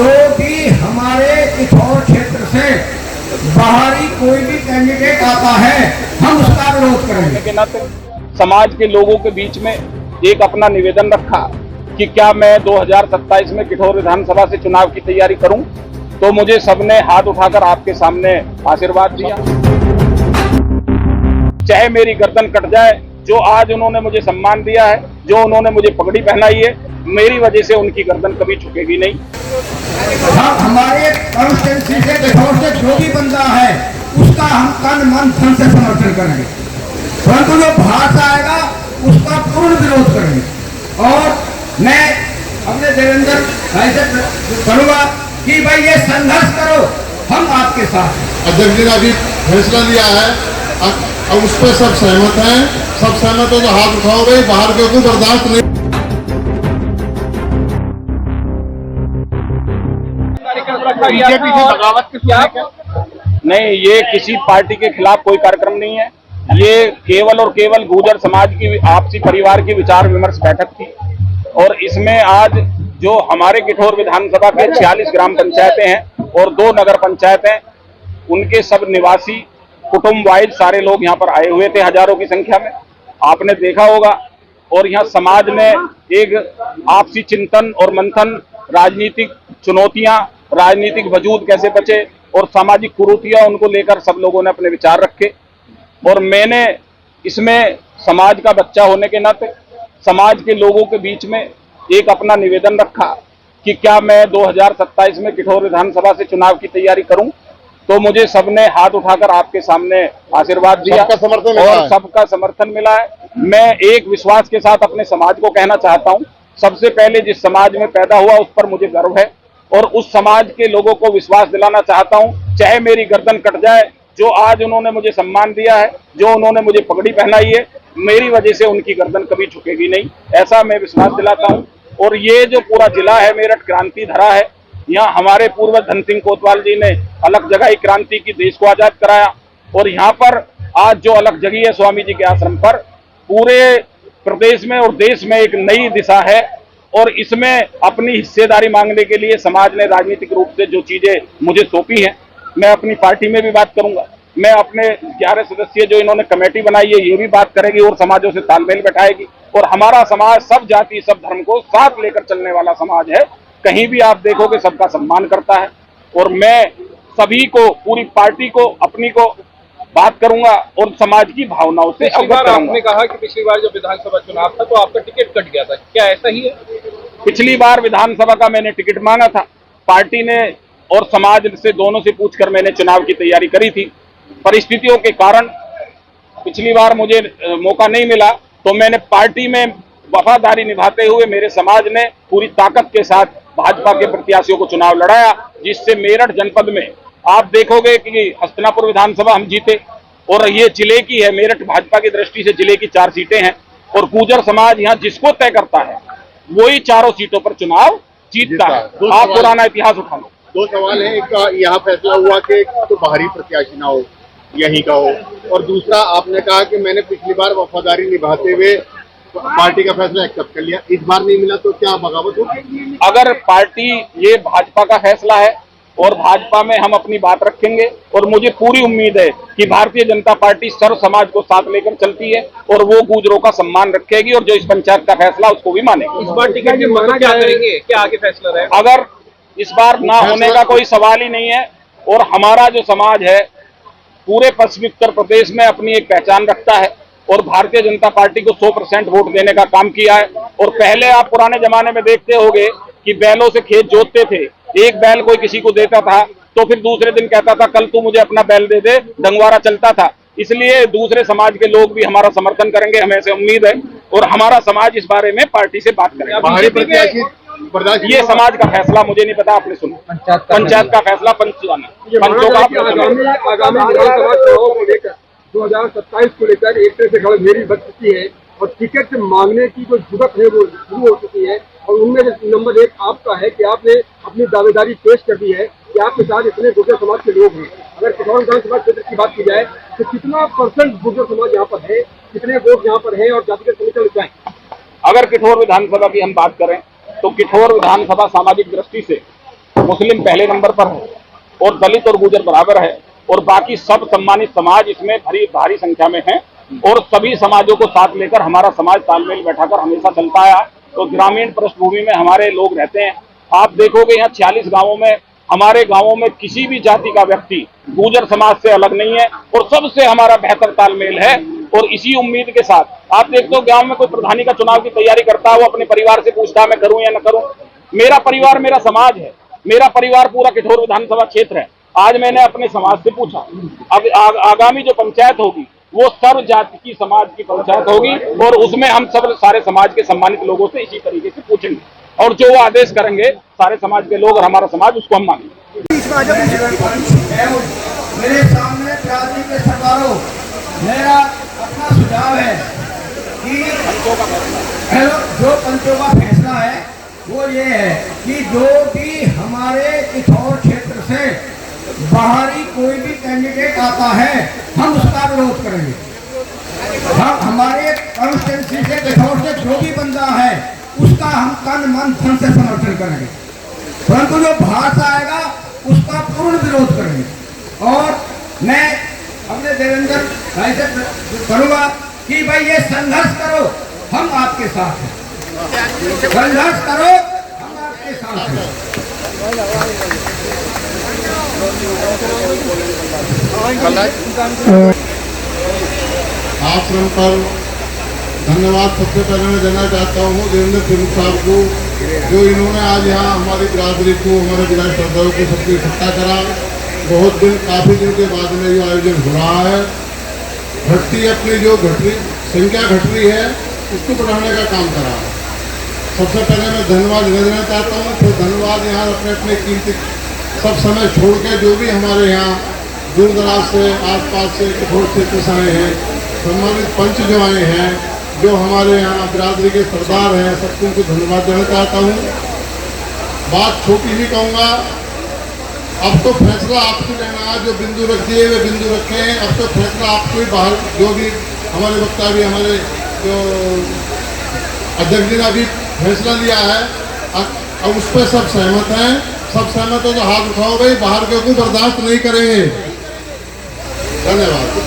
जो भी हमारे किशोर क्षेत्र से बाहरी कोई भी कैंडिडेट आता है हम उसका विरोध करेंगे। के नाते समाज के लोगों के बीच में एक अपना निवेदन रखा कि क्या मैं 2027 में किठौर विधानसभा से चुनाव की तैयारी करूं, तो मुझे सबने हाथ उठाकर आपके सामने आशीर्वाद दिया। चाहे मेरी गर्दन कट जाए, जो आज उन्होंने मुझे सम्मान दिया है, जो उन्होंने मुझे पगड़ी पहनाई है, मेरी वजह से उनकी गर्दन कभी झुकेगी नहीं। हमारे कॉन्स्टिट्यूंसी से किशोर से जो भी बंदा है उसका हम तन मन धन से समर्थन करेंगे, परंतु जो बाहर से आएगा उसका पूर्ण विरोध करेंगे। और मैं अपने देवेंद्र भाई से करूंगा कि भाई ये संघर्ष करो, हम आपके साथ। अध्यक्ष जी ने अभी फैसला लिया है, अब उस पर सब सहमत हैं, सब सहमत हो तो हाथ उठाओ भाई, बाहर के को बर्दाश्त नहीं। बीजेपी से बगावत की क्या? नहीं, ये किसी पार्टी के खिलाफ कोई कार्यक्रम नहीं है। ये केवल और केवल गुर्जर समाज की आपसी परिवार की विचार विमर्श बैठक थी और इसमें आज जो हमारे किठौर विधानसभा के 46 ग्राम पंचायतें हैं और 2 नगर पंचायतें, उनके सब निवासी कुटुंब वाइज सारे लोग यहाँ पर आए हुए थे हजारों की संख्या में, आपने देखा होगा। और यहाँ समाज ने एक आपसी चिंतन और मंथन, राजनीतिक चुनौतियां, राजनीतिक वजूद कैसे बचे और सामाजिक कुरीतियां, उनको लेकर सब लोगों ने अपने विचार रखे। और मैंने इसमें समाज का बच्चा होने के नाते समाज के लोगों के बीच में एक अपना निवेदन रखा कि क्या मैं 2027 में किठौर विधानसभा से चुनाव की तैयारी करूं, तो मुझे सबने हाथ उठाकर आपके सामने आशीर्वाद दिया और सबका समर्थन मिला है। मैं एक विश्वास के साथ अपने समाज को कहना चाहता हूं, सबसे पहले जिस समाज में पैदा हुआ उस पर मुझे गर्व है और उस समाज के लोगों को विश्वास दिलाना चाहता हूं, चाहे मेरी गर्दन कट जाए, जो आज उन्होंने मुझे सम्मान दिया है, जो उन्होंने मुझे पगड़ी पहनाई है, मेरी वजह से उनकी गर्दन कभी झुकेगी नहीं, ऐसा मैं विश्वास दिलाता हूं। और ये जो पूरा जिला है मेरठ क्रांति धरा है, यहाँ हमारे पूर्वज धन सिंह कोतवाल जी ने अलग जगह क्रांति की, देश को आजाद कराया और यहाँ पर आज जो अलग जगी है स्वामी जी के आश्रम पर, पूरे प्रदेश में और देश में एक नई दिशा है। और इसमें अपनी हिस्सेदारी मांगने के लिए समाज ने राजनीतिक रूप से जो चीजें मुझे सौंपी हैं, मैं अपनी पार्टी में भी बात करूंगा, मैं अपने 11 सदस्यीय जो इन्होंने कमेटी बनाई है ये भी बात करेगी और समाजों से तालमेल बैठाएगी। और हमारा समाज सब जाति सब धर्म को साथ लेकर चलने वाला समाज है, कहीं भी आप देखोगे सबका सम्मान करता है। और मैं सभी को, पूरी पार्टी को, अपनी को बात करूंगा और समाज की भावनाओं से अवगत करूंगा। आपने कहा कि पिछली बार जब विधानसभा चुनाव था तो आपका टिकट कट गया था, क्या ऐसा ही है? पिछली बार विधानसभा का मैंने टिकट मांगा था, पार्टी ने और समाज से दोनों से पूछकर मैंने चुनाव की तैयारी करी थी। परिस्थितियों के कारण पिछली बार मुझे मौका नहीं मिला, तो मैंने पार्टी में वफादारी निभाते हुए मेरे समाज ने पूरी ताकत के साथ भाजपा के प्रत्याशियों को चुनाव लड़ाया, जिससे मेरठ जनपद में आप देखोगे कि हस्तिनापुर विधानसभा हम जीते और ये जिले की है, मेरठ भाजपा की दृष्टि से जिले की 4 सीटें हैं और गुर्जर समाज यहाँ जिसको तय करता है वही चारों सीटों पर चुनाव जीतता है। आप पुराना इतिहास उठा लो। 2 सवाल है, एक यहाँ फैसला हुआ कि तो बाहरी प्रत्याशी ना हो, यहीं का हो, और दूसरा आपने कहा कि मैंने पिछली बार वफादारी निभाते हुए पार्टी का फैसला एक्सेप्ट कर लिया, इस बार नहीं मिला तो क्या बगावत होगी? अगर पार्टी, ये भाजपा का फैसला है और भाजपा में हम अपनी बात रखेंगे और मुझे पूरी उम्मीद है कि भारतीय जनता पार्टी सर्व समाज को साथ लेकर चलती है और वो गुर्जरों का सम्मान रखेगी और जो इस पंचायत का फैसला उसको भी मानेगी। इस बार टिकट की मांग क्या करेंगे, क्या आगे फैसला रहेगा? अगर इस बार ना होने का कोई सवाल ही नहीं है और हमारा जो समाज है पूरे पश्चिमी उत्तर प्रदेश में अपनी एक पहचान रखता है और भारतीय जनता पार्टी को 100% वोट देने का काम किया है। और पहले आप पुराने जमाने में देखते होंगे कि बैलों से खेत जोतते थे, एक बैल कोई किसी को देता था तो फिर दूसरे दिन कहता था कल तू मुझे अपना बैल दे दे, डंगवारा चलता था। इसलिए दूसरे समाज के लोग भी हमारा समर्थन करेंगे, हमें ऐसे उम्मीद है और हमारा समाज इस बारे में पार्टी से बात करेगा। ये समाज का फैसला मुझे नहीं पता, आपने सुना, पंचायत का फैसला पंचों का। आगामी विधानसभा चुनाव को लेकर 2027 को लेकर एक तरह से गड़बड़ी बच चुकी है और टिकट मांगने की जो जुगत है वो शुरू हो चुकी है और उनमें नंबर 1 आपका है कि आपने अपनी दावेदारी पेश कर दी है कि आपके साथ इतने गुर्जर समाज के लोग हैं। अगर किशोर विधानसभा क्षेत्र की बात की जाए तो कितना % गुर्जर समाज यहाँ पर है, कितने वोट यहाँ पर है और जातिगत समीकरण क्या है? अगर किठौर विधानसभा की हम बात करें तो किठौर विधानसभा सामाजिक दृष्टि से मुस्लिम पहले नंबर पर है और दलित और गुर्जर बराबर है और बाकी सब सम्मानित समाज इसमें भारी संख्या में है और सभी समाजों को साथ लेकर हमारा समाज तालमेल बैठाकर हमेशा चलता आया। तो ग्रामीण पृष्ठभूमि में हमारे लोग रहते हैं। आप देखोगे यहाँ 46 गांवों में, हमारे गांवों में किसी भी जाति का व्यक्ति गुर्जर समाज से अलग नहीं है और सबसे हमारा बेहतर तालमेल है। और इसी उम्मीद के साथ आप देखते हो गांव में कोई प्रधानी का चुनाव की तैयारी करता है, वो अपने परिवार से पूछता है मैं करूं या न करूं। मेरा परिवार मेरा समाज है, मेरा परिवार पूरा किठौर विधानसभा क्षेत्र है। आज मैंने अपने समाज से पूछा, अब आगामी जो पंचायत होगी वो सर्व जाति की समाज की पंचायत होगी और उसमें हम सब सारे समाज के सम्मानित लोगों से इसी तरीके से पूछेंगे और जो वो आदेश करेंगे सारे समाज के लोग और हमारा समाज उसको हम मानेंगे। मेरे सामने बिरादरी के सरदारों, मेरा अपना सुझाव है कि जो पंचों का फैसला है वो ये है कि जो भी हमारे किठौर क्षेत्र से बाहरी कोई भी कैंडिडेट आता है हम उसका विरोध करेंगे। हम हमारे कॉन्स्टिट्यूंसी से किठौर से जो भी बंदा है उसका हम तन मन धन से समर्थन करेंगे, परंतु जो बाहर से आएगा उसका पूर्ण विरोध करेंगे। और मैं अपने देवेंद्र भाई से करूंगा कि भाई ये संघर्ष करो, हम आपके साथ हैं, संघर्ष करो, हम आपके साथ हैं। आश्रम पर धन्यवाद सबसे पहले मैं देना चाहता हूँ देवेंद्र सिंह साहब को, जो इन्होंने आज यहाँ हमारी बिरादरी को, हमारे बिरादरी श्रद्धाओं को सबकी इकट्ठा करा। बहुत दिन, काफ़ी दिन के बाद में ये आयोजन हो रहा है। घटती अपनी जो संख्या घट रही है उसको बढ़ाने का काम करा। सबसे पहले मैं धन्यवाद देना चाहता हूँ। फिर धन्यवाद यहाँ अपने अपने कीमती सब समय छोड़ के जो भी हमारे यहाँ दूर दराज से, आसपास से, किठौर क्षेत्र से आए हैं, सम्मानित पंच जो आए हैं, जो हमारे यहाँ बिरादरी के सरदार हैं, सबको उनको धन्यवाद देना चाहता हूँ। बात छोटी ही कहूँगा, अब तो फैसला आपको लेना, जो बिंदु रख दिए वे बिंदु रखे हैं। अब तो फैसला आपको ही बाहर, जो भी हमारे वक्ता भी, हमारे जो अध्यक्ष जी ने अभी फैसला लिया है, अब उस पर सब सहमत हैं। सब सहमत हो तो हाथ उठाओ भाई, बाहर के को बर्दाश्त नहीं करेंगे। धन्यवाद।